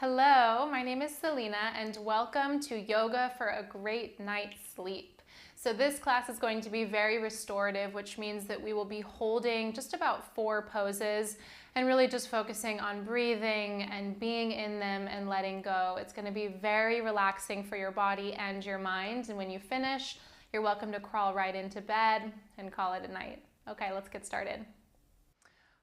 Hello, my name is Selena and welcome to Yoga for a Great Night's Sleep. So this class is going to be very restorative, which means that we will be holding just about 4 poses and really just focusing on breathing and being in them and letting go. It's going to be very relaxing for your body and your mind, and when you finish, you're welcome to crawl right into bed and call it a night. Okay, let's get started.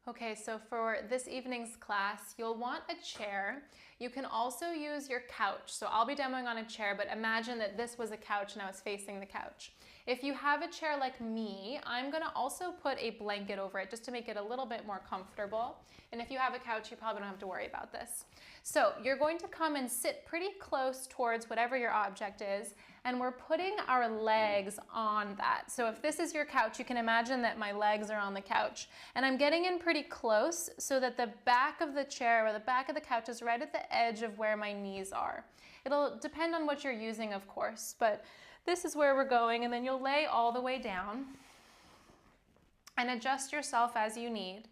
Okay, so for this evening's class, you'll want a chair. You can also use your couch. So I'll be demoing on a chair, but imagine that this was a couch and I was facing the couch. If you have a chair like me, I'm gonna also put a blanket over it just to make it a little bit more comfortable. And if you have a couch, you probably don't have to worry about this. So you're going to come and sit pretty close towards whatever your object is, and we're putting our legs on that. So if this is your couch, you can imagine that my legs are on the couch, and I'm getting in pretty close so that the back of the chair or the back of the couch is right at the edge of where my knees are. It'll depend on what you're using, of course, but this is where we're going, and then you'll lay all the way down and adjust yourself as you need.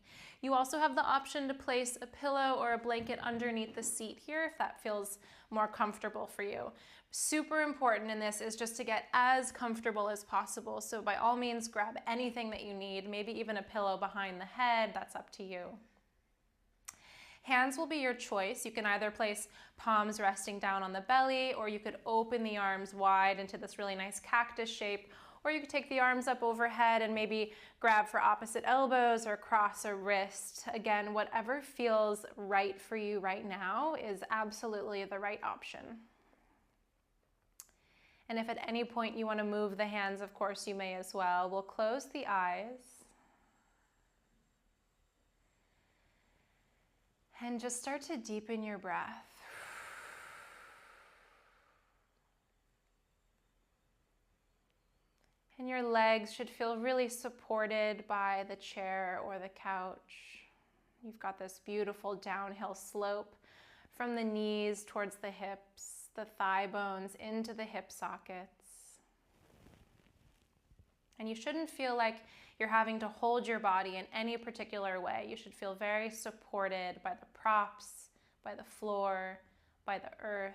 You also have the option to place a pillow or a blanket underneath the seat here if that feels more comfortable for you. Super important in this is just to get as comfortable as possible. So by all means, grab anything that you need, maybe even a pillow behind the head, that's up to you. Hands will be your choice. You can either place palms resting down on the belly, or you could open the arms wide into this really nice cactus shape, or you could take the arms up overhead and maybe grab for opposite elbows or cross a wrist. Again, whatever feels right for you right now is absolutely the right option. And if at any point you want to move the hands, of course you may as well. We'll close the eyes. And just start to deepen your breath. And your legs should feel really supported by the chair or the couch. You've got this beautiful downhill slope from the knees towards the hips, the thigh bones into the hip sockets. And you shouldn't feel like you're having to hold your body in any particular way. You should feel very supported by the props, by the floor, by the earth.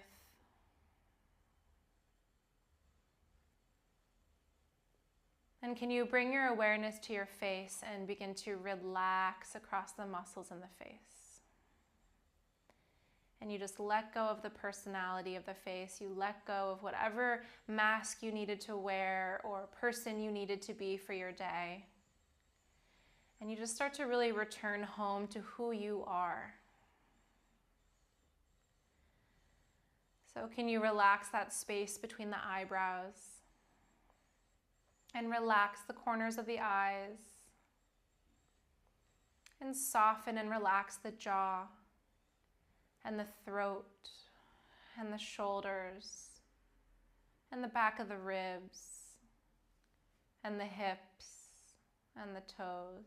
And can you bring your awareness to your face and begin to relax across the muscles in the face? And you just let go of the personality of the face. You let go of whatever mask you needed to wear or person you needed to be for your day. And you just start to really return home to who you are. So can you relax that space between the eyebrows? And relax the corners of the eyes. And soften and relax the jaw and the throat and the shoulders and the back of the ribs and the hips and the toes.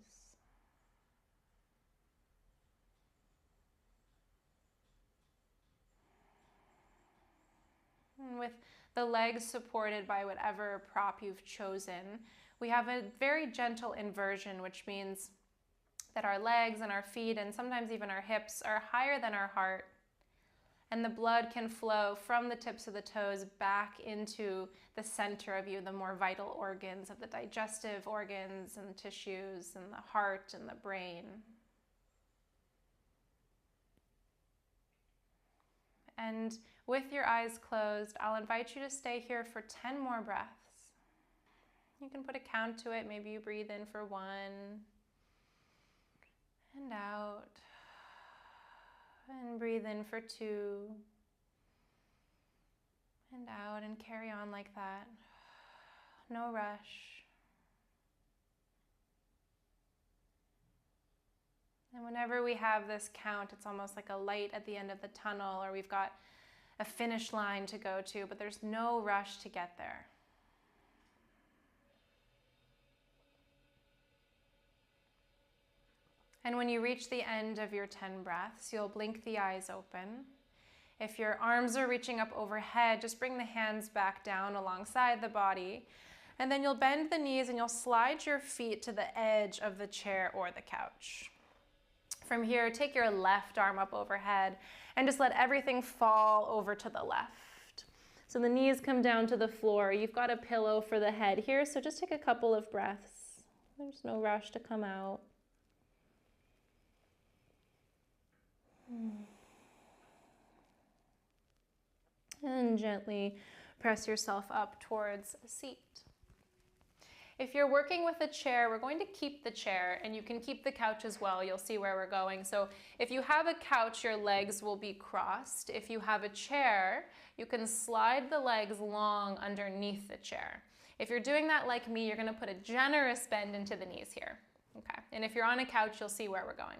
And with the legs supported by whatever prop you've chosen, we have a very gentle inversion, which means that our legs and our feet and sometimes even our hips are higher than our heart, and the blood can flow from the tips of the toes back into the center of you, the more vital organs of the digestive organs and tissues and the heart and the brain. And with your eyes closed, I'll invite you to stay here for 10 more breaths. You can put a count to it. Maybe you breathe in for 1 and out, and breathe in for 2 and out, and carry on like that. No rush. And whenever we have this count, it's almost like a light at the end of the tunnel, or we've got a finish line to go to, but there's no rush to get there. And when you reach the end of your 10 breaths, you'll blink the eyes open. If your arms are reaching up overhead, just bring the hands back down alongside the body. And then you'll bend the knees and you'll slide your feet to the edge of the chair or the couch. From here, take your left arm up overhead and just let everything fall over to the left. So the knees come down to the floor. You've got a pillow for the head here, so just take a couple of breaths. There's no rush to come out. And gently press yourself up towards a seat. If you're working with a chair, we're going to keep the chair, and you can keep the couch as well. You'll see where we're going. So if you have a couch, your legs will be crossed. If you have a chair, you can slide the legs long underneath the chair. If you're doing that like me, you're going to put a generous bend into the knees here. Okay. And if you're on a couch, you'll see where we're going.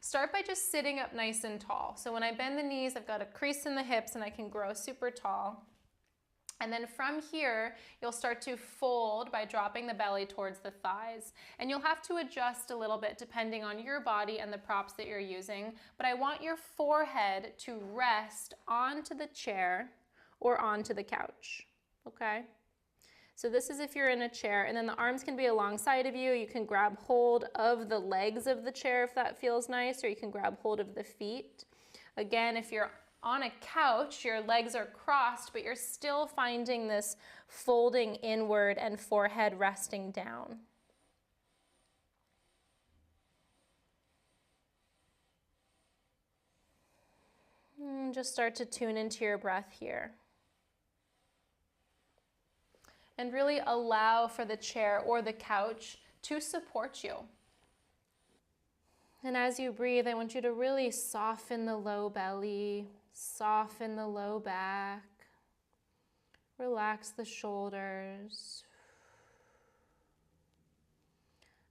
Start by just sitting up nice and tall. So when I bend the knees, I've got a crease in the hips and I can grow super tall. And then from here, you'll start to fold by dropping the belly towards the thighs. And you'll have to adjust a little bit depending on your body and the props that you're using. But I want your forehead to rest onto the chair or onto the couch, okay? So this is if you're in a chair, and then the arms can be alongside of you. You can grab hold of the legs of the chair if that feels nice, or you can grab hold of the feet. Again, if you're on a couch, your legs are crossed, but you're still finding this folding inward and forehead resting down. And just start to tune into your breath here. And really allow for the chair or the couch to support you. And as you breathe, I want you to really soften the low belly, soften the low back, relax the shoulders.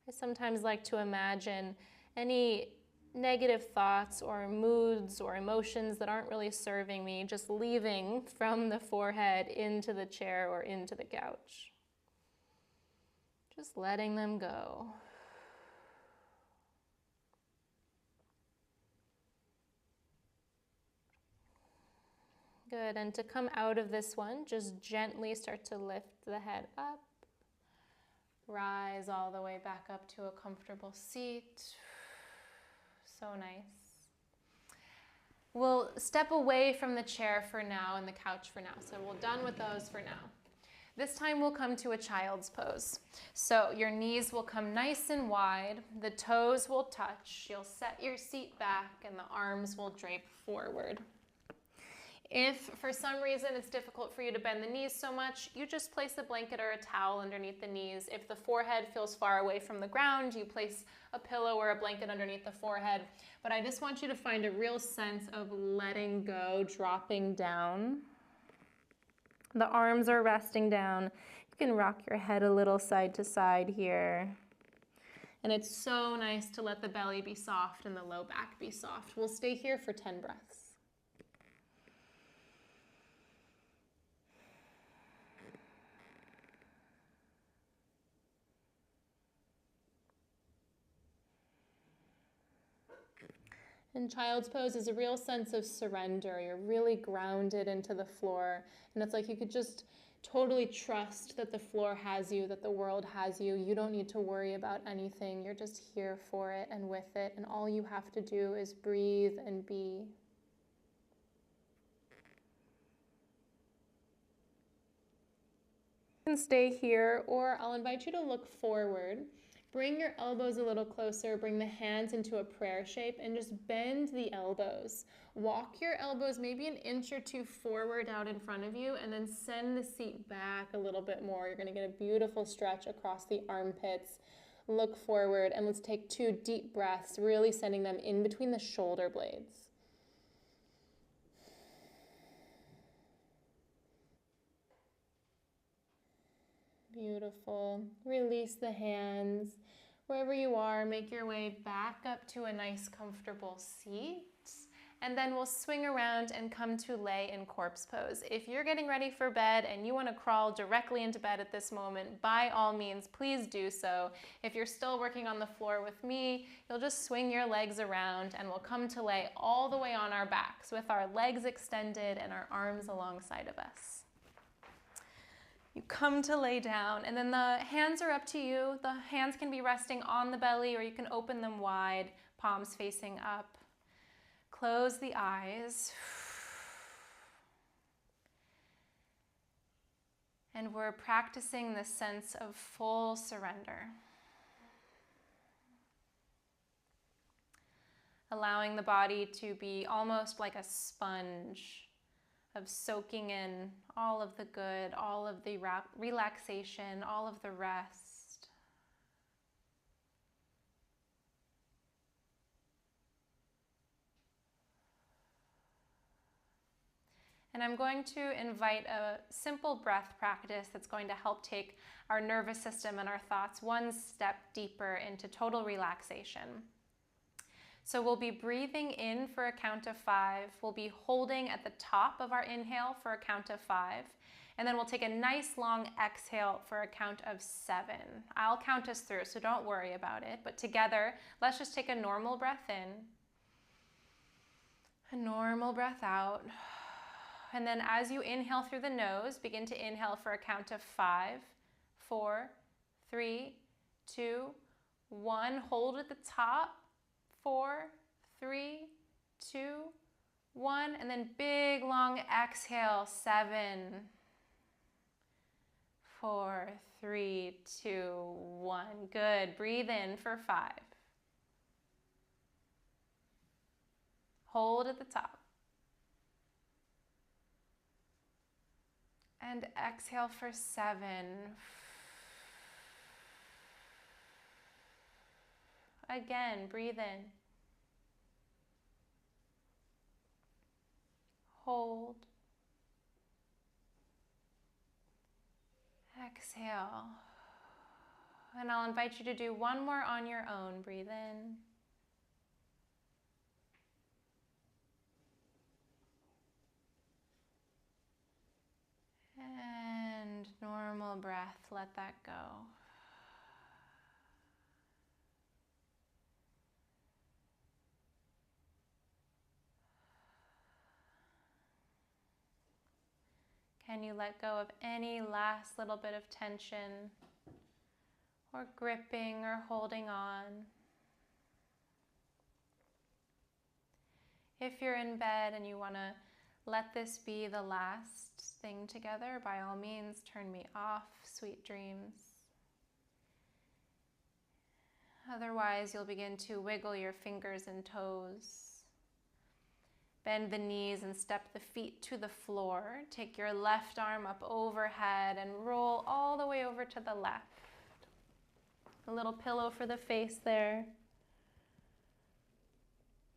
I sometimes like to imagine any negative thoughts or moods or emotions that aren't really serving me just leaving from the forehead into the chair or into the couch. Just letting them go. Good, and to come out of this one, just gently start to lift the head up. Rise all the way back up to a comfortable seat. So nice. We'll step away from the chair for now and the couch for now. So we're done with those for now. This time we'll come to a child's pose. So your knees will come nice and wide. The toes will touch. You'll set your seat back and the arms will drape forward. If for some reason it's difficult for you to bend the knees so much, you just place a blanket or a towel underneath the knees. If the forehead feels far away from the ground, you place a pillow or a blanket underneath the forehead. But I just want you to find a real sense of letting go, dropping down. The arms are resting down. You can rock your head a little side to side here. And it's so nice to let the belly be soft and the low back be soft. We'll stay here for 10 breaths. And child's pose is a real sense of surrender. You're really grounded into the floor. And it's like you could just totally trust that the floor has you, that the world has you. You don't need to worry about anything. You're just here for it and with it. And all you have to do is breathe and be. You can stay here, or I'll invite you to look forward. Bring your elbows a little closer, bring the hands into a prayer shape, and just bend the elbows. Walk your elbows maybe an inch or two forward out in front of you, and then send the seat back a little bit more. You're gonna get a beautiful stretch across the armpits. Look forward, and let's take 2 deep breaths, really sending them in between the shoulder blades. Beautiful. Release the hands. Wherever you are, make your way back up to a nice comfortable seat. And then we'll swing around and come to lay in corpse pose. If you're getting ready for bed and you want to crawl directly into bed at this moment, by all means, please do so. If you're still working on the floor with me, you'll just swing your legs around and we'll come to lay all the way on our backs with our legs extended and our arms alongside of us. You come to lay down, and then the hands are up to you. The hands can be resting on the belly, or you can open them wide, palms facing up. Close the eyes. And we're practicing this sense of full surrender. Allowing the body to be almost like a sponge of soaking in all of the good, all of the relaxation, all of the rest. And I'm going to invite a simple breath practice that's going to help take our nervous system and our thoughts one step deeper into total relaxation. So we'll be breathing in for a count of 5. We'll be holding at the top of our inhale for a count of 5. And then we'll take a nice long exhale for a count of 7. I'll count us through, so don't worry about it. But together, let's just take a normal breath in, a normal breath out. And then as you inhale through the nose, begin to inhale for a count of 5, 4, 3, 2, 1. Hold at the top. 4, 3, 2, 1, and then big long exhale, 7, 4, 3, 2, 1. Good. Breathe in for 5. Hold at the top. And exhale for 7. Again, breathe in. Hold. Exhale. And I'll invite you to do one more on your own. Breathe in. And normal breath, let that go. Can you let go of any last little bit of tension or gripping or holding on? If you're in bed and you want to let this be the last thing together, by all means, turn me off. Sweet dreams. Otherwise, you'll begin to wiggle your fingers and toes. Bend the knees and step the feet to the floor. Take your left arm up overhead and roll all the way over to the left. A little pillow for the face there.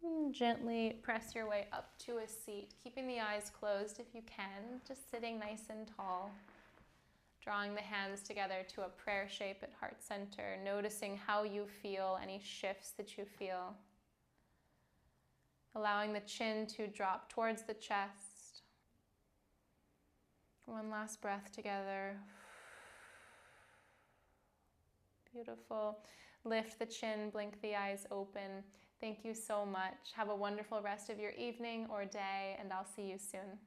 And gently press your way up to a seat, keeping the eyes closed if you can, just sitting nice and tall. Drawing the hands together to a prayer shape at heart center, noticing how you feel, any shifts that you feel. Allowing the chin to drop towards the chest. One last breath together. Beautiful. Lift the chin, blink the eyes open. Thank you so much. Have a wonderful rest of your evening or day, and I'll see you soon.